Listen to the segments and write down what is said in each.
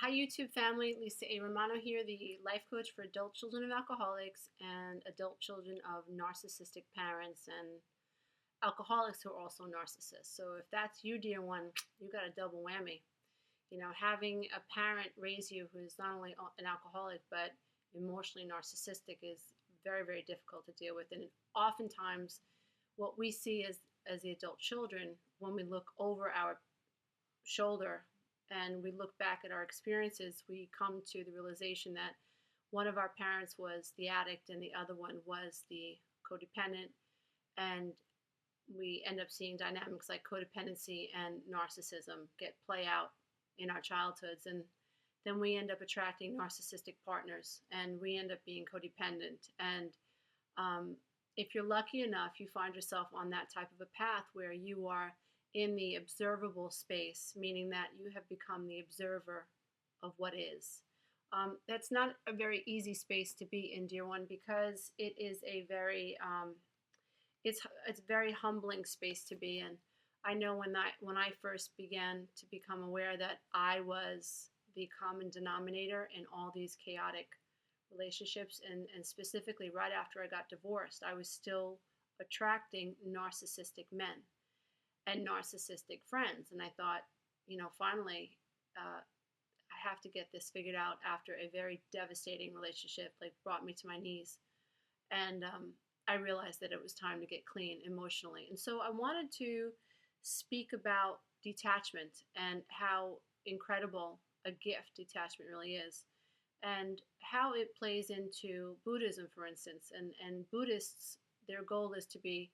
Hi, YouTube family. Lisa A. Romano here, the life coach for adult children of alcoholics and adult children of narcissistic parents and alcoholics who are also narcissists. So, if that's you, dear one, you got a double whammy. Having a parent raise you who is not only an alcoholic but emotionally narcissistic is very, very difficult to deal with. And oftentimes, what we see as the adult children, when we look over our shoulder and we look back at our experiences, we come to the realization that one of our parents was the addict and the other one was the codependent. And we end up seeing dynamics like codependency and narcissism get play out in our childhoods. And then we end up attracting narcissistic partners and we end up being codependent. And if you're lucky enough, you find yourself on that type of a path where you are in the observable space, meaning that you have become the observer of what is. That's not a very easy space to be in, dear one, because it is a very it's very humbling space to be in. I know when I first began to become aware that I was the common denominator in all these chaotic relationships, and specifically right after I got divorced, I was still attracting narcissistic men and narcissistic friends. And I thought, finally, I have to get this figured out after a very devastating relationship, like brought me to my knees. And I realized that it was time to get clean emotionally. And so I wanted to speak about detachment and how incredible a gift detachment really is, and how it plays into Buddhism, for instance. And Buddhists, their goal is to be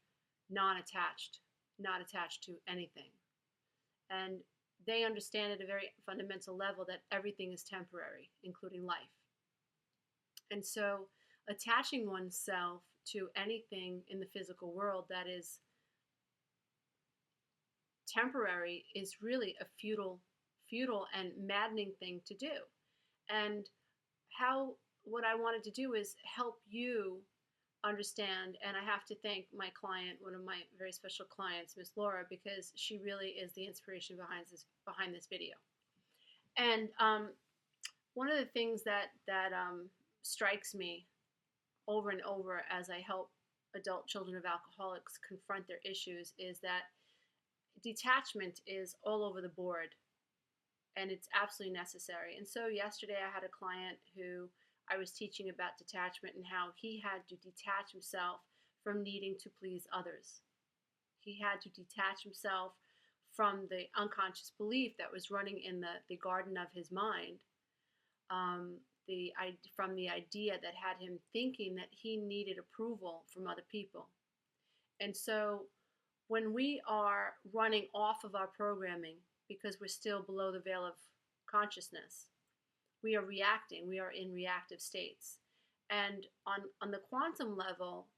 non-attached, not attached to anything. And they understand at a very fundamental level that everything is temporary, including life. And so attaching oneself to anything in the physical world that is temporary is really a futile and maddening thing to do. And what I wanted to do is help you understand. And I have to thank my client, one of my very special clients, Miss Laura, because she really is the inspiration behind this video. And one of the things that strikes me over and over as I help adult children of alcoholics confront their issues is that detachment is all over the board, and it's absolutely necessary. And so yesterday I had a client who I was teaching about detachment and how he had to detach himself from needing to please others. He had to detach himself from the unconscious belief that was running in the garden of his mind, from the idea that had him thinking that he needed approval from other people. And so when we are running off of our programming because we're still below the veil of consciousness, we are reacting. We are in reactive states. And on the quantum level,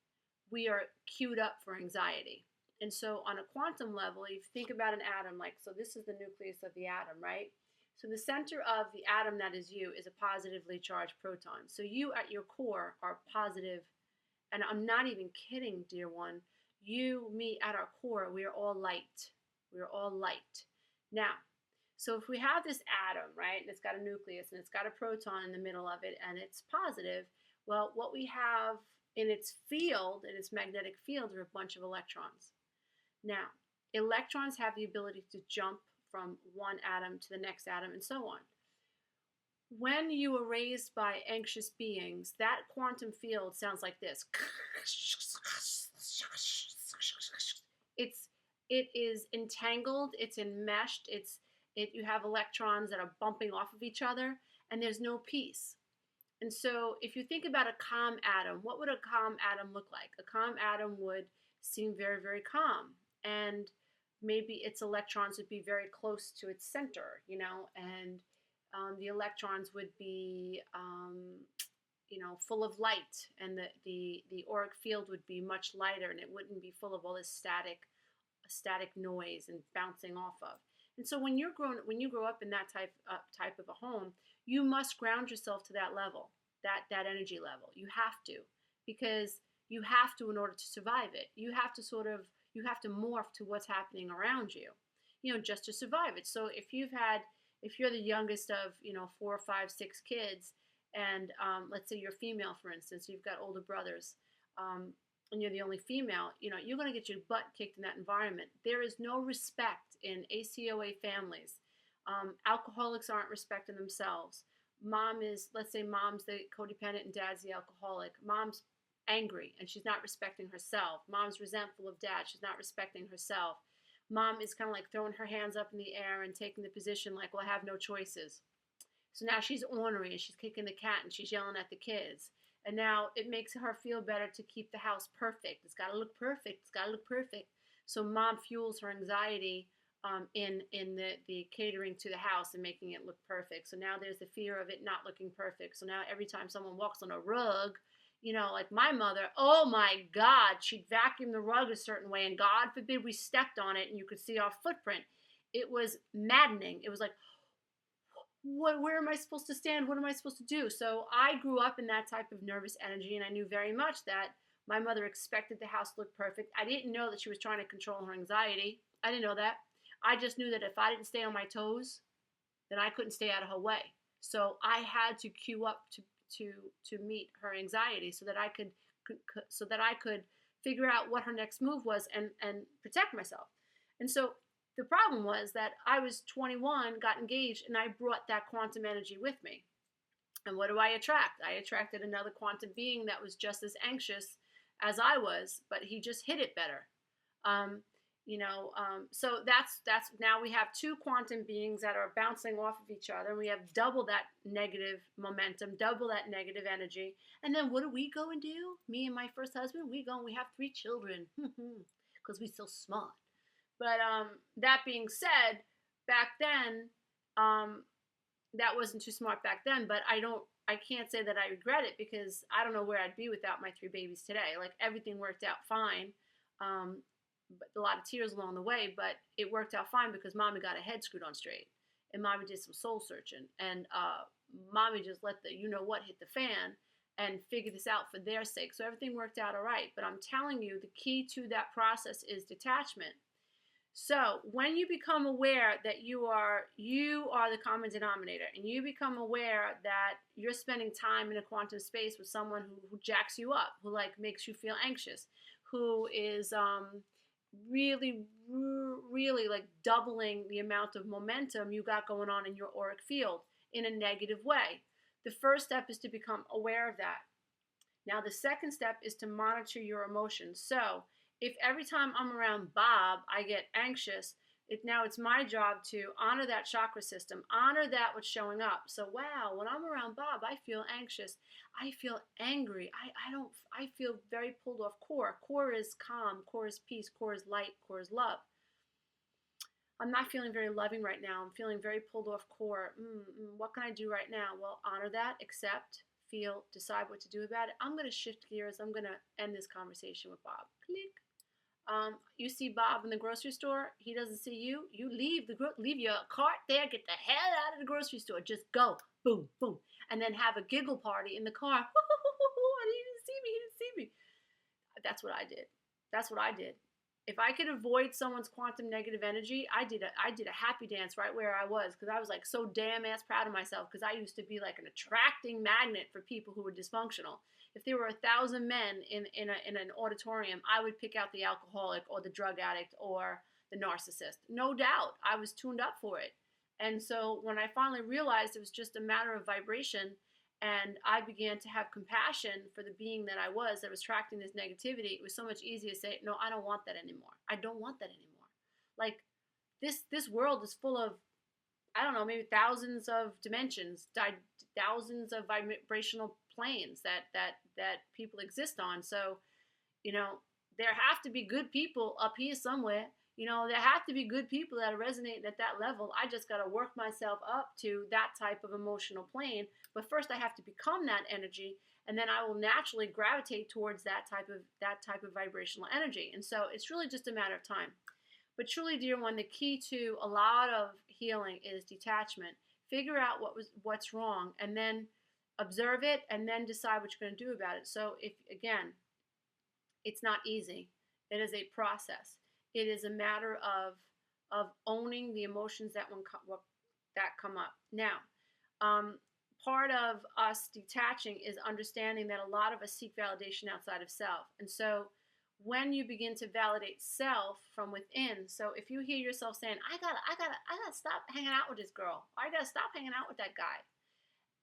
we are queued up for anxiety. And so on a quantum level, if you think about an atom, so this is the nucleus of the atom, right? So the center of the atom that is you is a positively charged proton. So you at your core are positive, and I'm not even kidding, dear one. You, me, at our core, we are all light. We are all light. Now, so if we have this atom, right, and it's got a nucleus and it's got a proton in the middle of it and it's positive, well, what we have in its field, in its magnetic field, are a bunch of electrons. Now, electrons have the ability to jump from one atom to the next atom and so on. When you are raised by anxious beings, that quantum field sounds like this. It is entangled, it's enmeshed, you have electrons that are bumping off of each other, and there's no peace. And so if you think about a calm atom, what would a calm atom look like? A calm atom would seem very, very calm, and maybe its electrons would be very close to its center, and the electrons would be, full of light, and the auric field would be much lighter, and it wouldn't be full of all this static noise and bouncing off of. And so when you grow up in that type of a home, you must ground yourself to that level, that energy level. You have to, because you have to in order to survive it. You have to morph to what's happening around you, just to survive it. So if you've had if you're the youngest of, 4, 5, 6 kids, and let's say you're female, for instance, you've got older brothers, and you're the only female, you're going to get your butt kicked in that environment. There is no respect in ACOA families. Alcoholics aren't respecting themselves. Let's say mom's the codependent and dad's the alcoholic. Mom's angry and she's not respecting herself. Mom's resentful of dad. She's not respecting herself. Mom is kind of like throwing her hands up in the air and taking the position like, well, I have no choices. So now she's ornery and she's kicking the cat and she's yelling at the kids. And now it makes her feel better to keep the house perfect. It's got to look perfect. It's got to look perfect. So mom fuels her anxiety in the catering to the house and making it look perfect. So now there's the fear of it not looking perfect. So now every time someone walks on a rug, like my mother, oh my God, she'd vacuum the rug a certain way, and God forbid we stepped on it and you could see our footprint. It was maddening. It was like, where am I supposed to stand? What am I supposed to do? So I grew up in that type of nervous energy, and I knew very much that my mother expected the house to look perfect. I didn't know that she was trying to control her anxiety. I didn't know that. I just knew that if I didn't stay on my toes, then I couldn't stay out of her way. So I had to queue up to meet her anxiety so that I could figure out what her next move was and protect myself. And so the problem was that I was 21, got engaged, and I brought that quantum energy with me. And what do I attract? I attracted another quantum being that was just as anxious as I was, but he just hit it better. So that's now we have two quantum beings that are bouncing off of each other, and we have double that negative momentum, double that negative energy. And then what do we go and do? Me and my first husband, we go and we have 3 children because we're so smart. But that being said, back then, that wasn't too smart back then. But I can't say that I regret it, because I don't know where I'd be without my 3 babies today. Like, everything worked out fine. But a lot of tears along the way, but it worked out fine because mommy got her head screwed on straight, and mommy did some soul searching, and mommy just let the hit the fan and figure this out for their sake. So everything worked out all right. But I'm telling you, the key to that process is detachment. So when you become aware that you are the common denominator, and you become aware that you're spending time in a quantum space with someone who jacks you up, who like makes you feel anxious, who is really, really like doubling the amount of momentum you got going on in your auric field in a negative way. The first step is to become aware of that. Now, the second step is to monitor your emotions. So if every time I'm around Bob, I get anxious, now it's my job to honor that chakra system, honor that what's showing up. So, wow, when I'm around Bob, I feel anxious. I feel angry. I feel very pulled off core. Core is calm. Core is peace. Core is light. Core is love. I'm not feeling very loving right now. I'm feeling very pulled off core. What can I do right now? Well, honor that, accept, feel, decide what to do about it. I'm going to shift gears. I'm going to end this conversation with Bob. Click. You see Bob in the grocery store. He doesn't see you. You leave your cart there. Get the hell out of the grocery store. Just go. Boom, boom. And then have a giggle party in the car. He didn't see me. He didn't see me. That's what I did. That's what I did. If I could avoid someone's quantum negative energy, I did a happy dance right where I was, because I was like so damn ass proud of myself, because I used to be like an attracting magnet for people who were dysfunctional. If there were 1,000 men in an auditorium, I would pick out the alcoholic or the drug addict or the narcissist. No doubt. I was tuned up for it. And so when I finally realized it was just a matter of vibration, and I began to have compassion for the being that I was that was attracting this negativity, it was so much easier to say, no, I don't want that anymore. I don't want that anymore. Like, this world is full of, I don't know, maybe thousands of dimensions, thousands of vibrational planes that people exist on. So, there have to be good people up here somewhere. There have to be good people that are resonating at that level. I just got to work myself up to that type of emotional plane. But first, I have to become that energy, and then I will naturally gravitate towards that type of vibrational energy. And so it's really just a matter of time. But truly, dear one, the key to a lot of healing is detachment. Figure out what's wrong, and then observe it, and then decide what you're going to do about it. So it's not easy. It is a process. It is a matter of owning the emotions that that come up. Now, part of us detaching is understanding that a lot of us seek validation outside of self. And so when you begin to validate self from within, so if you hear yourself saying, I gotta stop hanging out with this girl, or I gotta stop hanging out with that guy,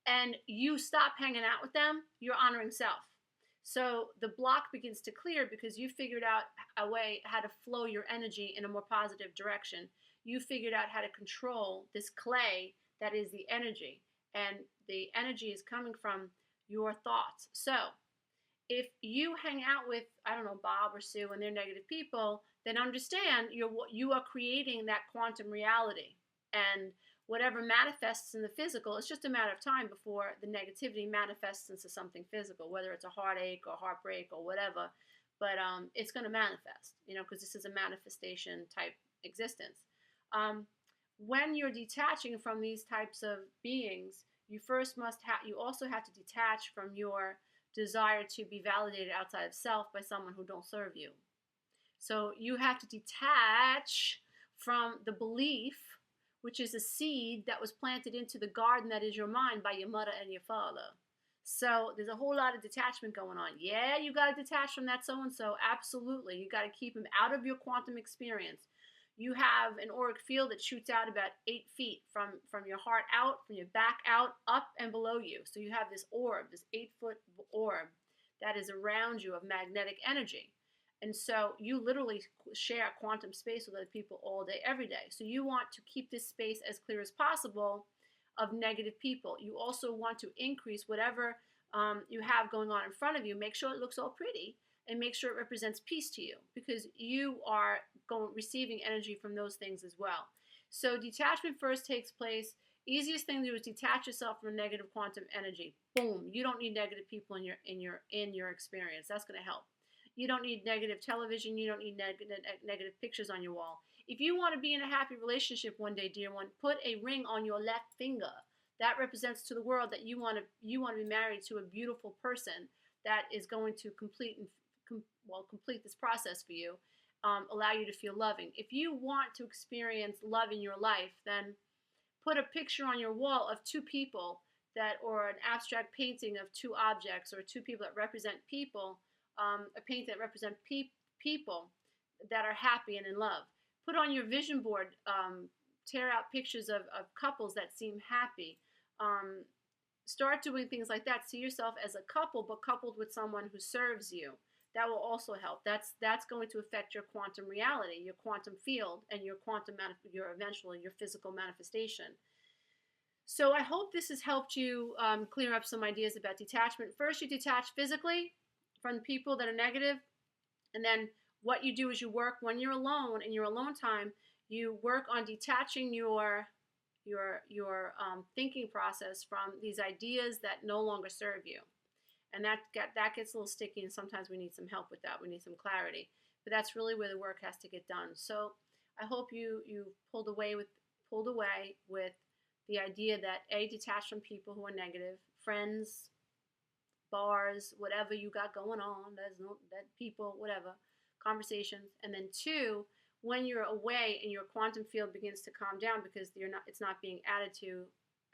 and you stop hanging out with them, you're honoring self. So the block begins to clear because you figured out a way how to flow your energy in a more positive direction. You figured out how to control this clay that is the energy. And the energy is coming from your thoughts. So if you hang out with, I don't know, Bob or Sue and they're negative people, then understand you are creating that quantum reality. And whatever manifests in the physical, it's just a matter of time before the negativity manifests into something physical, whether it's a heartache or heartbreak or whatever. But it's going to manifest, because this is a manifestation type existence. When you're detaching from these types of beings, you also have to detach from your desire to be validated outside of self by someone who don't serve you. So you have to detach from the belief, which is a seed that was planted into the garden that is your mind by your mother and your father. So there's a whole lot of detachment going on. Yeah, you got to detach from that so-and-so. Absolutely. You got to keep him out of your quantum experience. You have an auric field that shoots out about 8 feet from your heart out, from your back out, up and below you. So you have this orb, this 8-foot orb that is around you of magnetic energy. And so you literally share quantum space with other people all day, every day. So you want to keep this space as clear as possible of negative people. You also want to increase whatever you have going on in front of you. Make sure it looks all pretty and make sure it represents peace to you because you are receiving energy from those things as well. So detachment first takes place. Easiest thing to do is detach yourself from negative quantum energy. Boom. You don't need negative people in your experience. That's going to help. You don't need negative television. You don't need negative pictures on your wall. If you want to be in a happy relationship one day, dear one, put a ring on your left finger. That represents to the world that you want to be married to a beautiful person that is going to complete this process for you, allow you to feel loving. If you want to experience love in your life, then put a picture on your wall of 2 people or an abstract painting of 2 objects or 2 people that represent people. A painting that represents people that are happy and in love. Put on your vision board, tear out pictures of couples that seem happy. Start doing things like that. See yourself as a couple, but coupled with someone who serves you. That will also help. That's going to affect your quantum reality, your quantum field, and your eventually your physical manifestation. So I hope this has helped you clear up some ideas about detachment. First, you detach physically from people that are negative, and then what you do is you work when you're alone in your alone time. You work on detaching your thinking process from these ideas that no longer serve you, and that gets a little sticky. And sometimes we need some help with that. We need some clarity, but that's really where the work has to get done. So I hope you pulled away with the idea that detach from people who are negative, friends, bars, whatever you got going on, that people, whatever, conversations. And then 2, when you're away and your quantum field begins to calm down because it's not being added to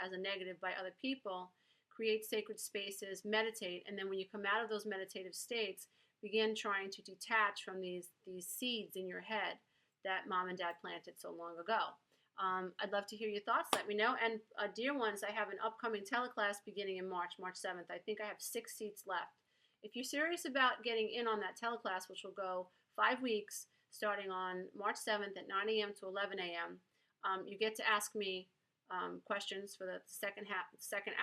as a negative by other people, create sacred spaces, meditate, and then when you come out of those meditative states, begin trying to detach from these seeds in your head that mom and dad planted so long ago. I'd love to hear your thoughts. Let me know. And dear ones, I have an upcoming teleclass beginning in March 7th. I think I have 6 seats left. If you're serious about getting in on that teleclass, which will go 5 weeks, starting on March 7th at 9 a.m. to 11 a.m., you get to ask me questions for the second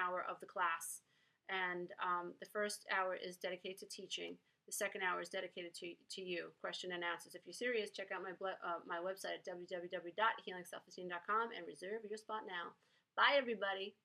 hour of the class. And the first hour is dedicated to teaching. The second hour is dedicated to you, question and answers. If you're serious, check out my website at www.healingselfesteem.com and reserve your spot now. Bye, everybody.